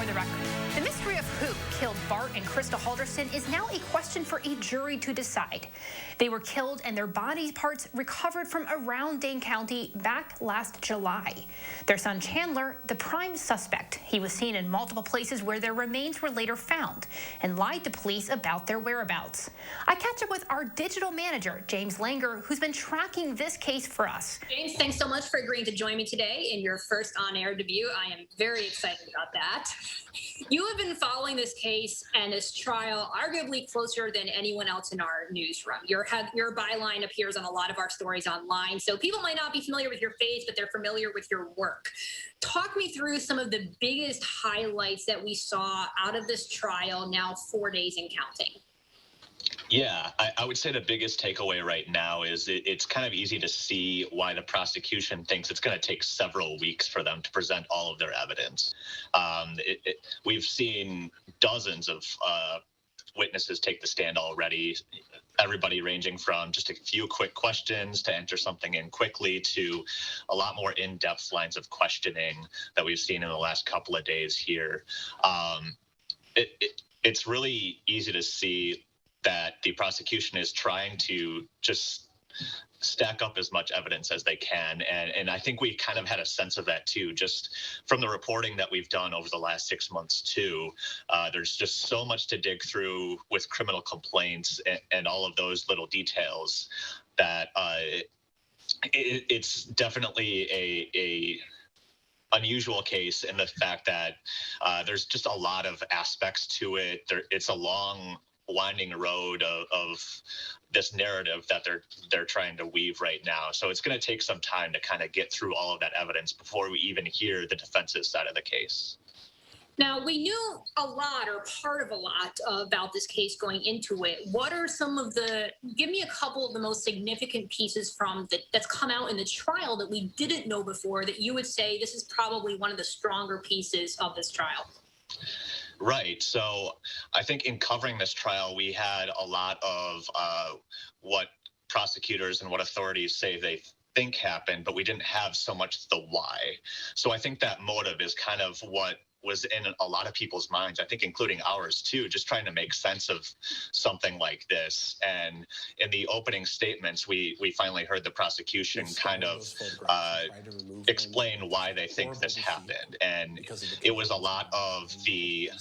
For the record, the mystery of who killed Bart and Krista Halderson is now a question for a jury to decide. They were killed and their body parts recovered from around Dane County back last July. Their son Chandler, the prime suspect. He was seen in multiple places where their remains were later found and lied to police about their whereabouts. I catch up with our digital manager, Jaymes Langrehr, who's been tracking this case for us. Jaymes, thanks so much for agreeing to join me today in your first on-air debut. I am very excited about that. You have been following this case and this trial arguably closer than anyone else in our newsroom. Your byline appears on a lot of our stories online, so people might not be familiar with your face, but they're familiar with your work. Talk me through some of the biggest highlights that we saw out of this trial, now 4 days and counting. Yeah, I would say the biggest takeaway right now is it's kind of easy to see why the prosecution thinks it's going to take several weeks for them to present all of their evidence. We've seen dozens of witnesses take the stand already, everybody ranging from just a few quick questions to enter something in quickly to a lot more in-depth lines of questioning that we've seen in the last couple of days here. It's really easy to see that the prosecution is trying to just stack up as much evidence as they can. And I think we kind of had a sense of that too, just from the reporting that we've done over the last 6 months too. There's just so much to dig through with criminal complaints and all of those little details that it's definitely a unusual case in the fact that there's just a lot of aspects to it. It's a long winding road of this narrative that they're trying to weave right now. So it's going to take some time to kind of get through all of that evidence before we even hear the defense's side of the case. Now, we knew a lot or part of a lot about this case going into it. What are some of give me a couple of the most significant pieces that's come out in the trial that we didn't know before that you would say this is probably one of the stronger pieces of this trial? Right. So I think in covering this trial, we had a lot of what prosecutors and what authorities say they think happened, but we didn't have so much the why. So I think that motive is kind of what was in a lot of people's minds, I think including ours too, just trying to make sense of something like this. And in the opening statements, we finally heard the prosecution kind of explain why they think this happened. And it was a lot of the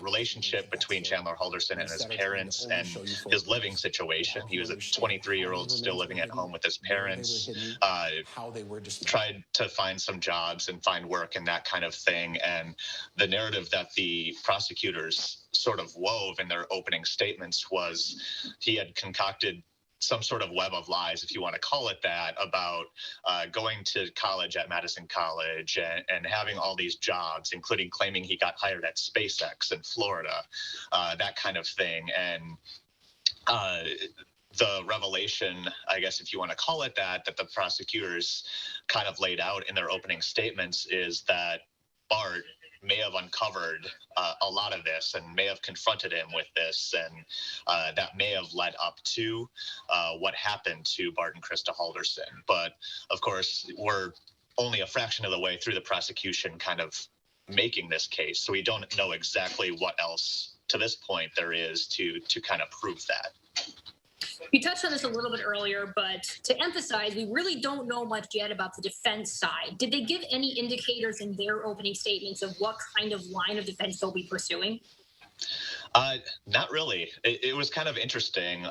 relationship between Chandler Halderson and his parents and his living situation. He was a 23-year-old still living at home with his parents, tried to find some jobs and find work and that kind of thing. And the narrative that the prosecutors sort of wove in their opening statements was he had concocted some sort of web of lies, if you want to call it that, about going to college at Madison College and having all these jobs, including claiming he got hired at SpaceX in Florida, that kind of thing. And the revelation, I guess, if you want to call it that the prosecutors kind of laid out in their opening statements is that Bart may have uncovered a lot of this and may have confronted him with this, and that may have led up to what happened to Bart and Krista Halderson. But of course, we're only a fraction of the way through the prosecution kind of making this case, so we don't know exactly what else to this point there is to kind of prove that. You touched on this a little bit earlier, but to emphasize, we really don't know much yet about the defense side. Did they give any indicators in their opening statements of what kind of line of defense they'll be pursuing? Not really. It was kind of interesting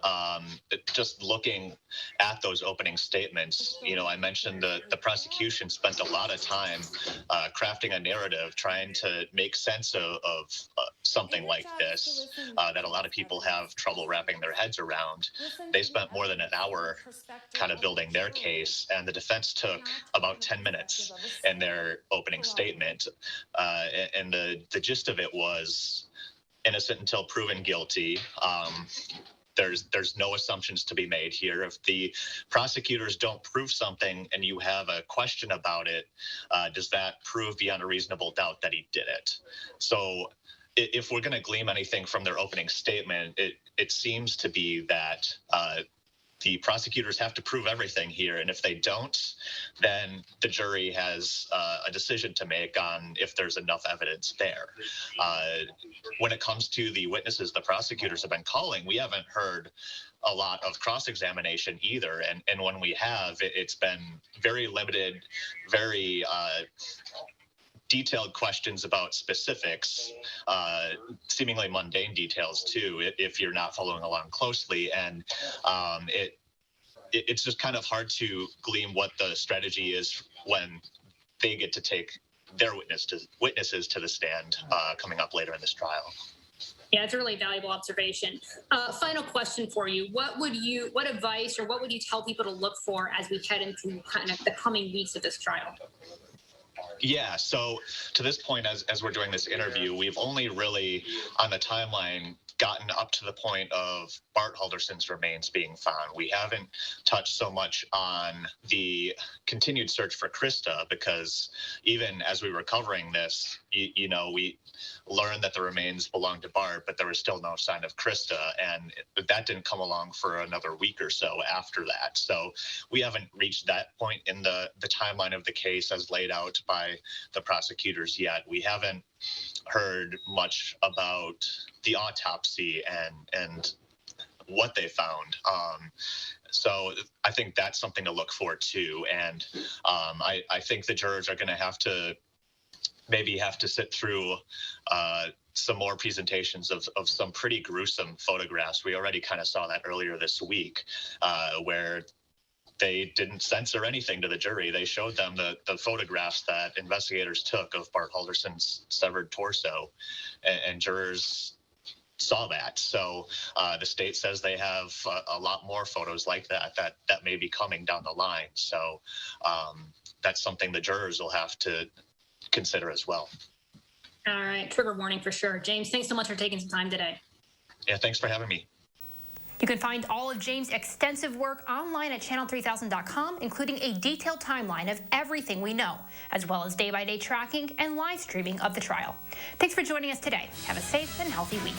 just looking at those opening statements. You know, I mentioned the prosecution spent a lot of time crafting a narrative, trying to make sense of something like this that a lot of people have trouble wrapping their heads around. They spent more than an hour kind of building their case, and the defense took about 10 minutes in their opening statement. And the gist of it was innocent until proven guilty. There's no assumptions to be made here. If the prosecutors don't prove something and you have a question about it, does that prove beyond a reasonable doubt that he did it? So if we're going to glean anything from their opening statement, it seems to be that the prosecutors have to prove everything here, and if they don't, then the jury has a decision to make on if there's enough evidence there. When it comes to the witnesses the prosecutors have been calling, we haven't heard a lot of cross-examination either, and when we have, it's been very limited, very detailed questions about specifics, seemingly mundane details too, if you're not following along closely. And it's just kind of hard to glean what the strategy is when they get to take their witnesses to the stand coming up later in this trial. Yeah, it's a really valuable observation. Final question for you. What advice or what would you tell people to look for as we head into kind of the coming weeks of this trial? Yeah, so to this point, as we're doing this interview, we've only really, on the timeline, gotten up to the point of Bart Halderson's remains being found. We haven't touched so much on the continued search for Krista, because even as we were covering this, we learned that the remains belonged to Bart, but there was still no sign of Krista, and that didn't come along for another week or so after that. So we haven't reached that point in the timeline of the case as laid out by the prosecutors yet. We haven't heard much about the autopsy and what they found. So I think that's something to look for too. And I think the jurors are going to have to sit through some more presentations of some pretty gruesome photographs. We already kind of saw that earlier this week, where they didn't censor anything to the jury. They showed them the photographs that investigators took of Bart Halderson's severed torso, and jurors saw that. So the state says they have a lot more photos like that may be coming down the line. So that's something the jurors will have to consider as well. All right, trigger warning for sure. Jaymes, thanks so much for taking some time today. Yeah, thanks for having me. You can find all of Jaymes' extensive work online at channel3000.com, including a detailed timeline of everything we know, as well as day-by-day tracking and live streaming of the trial. Thanks for joining us today. Have a safe and healthy week.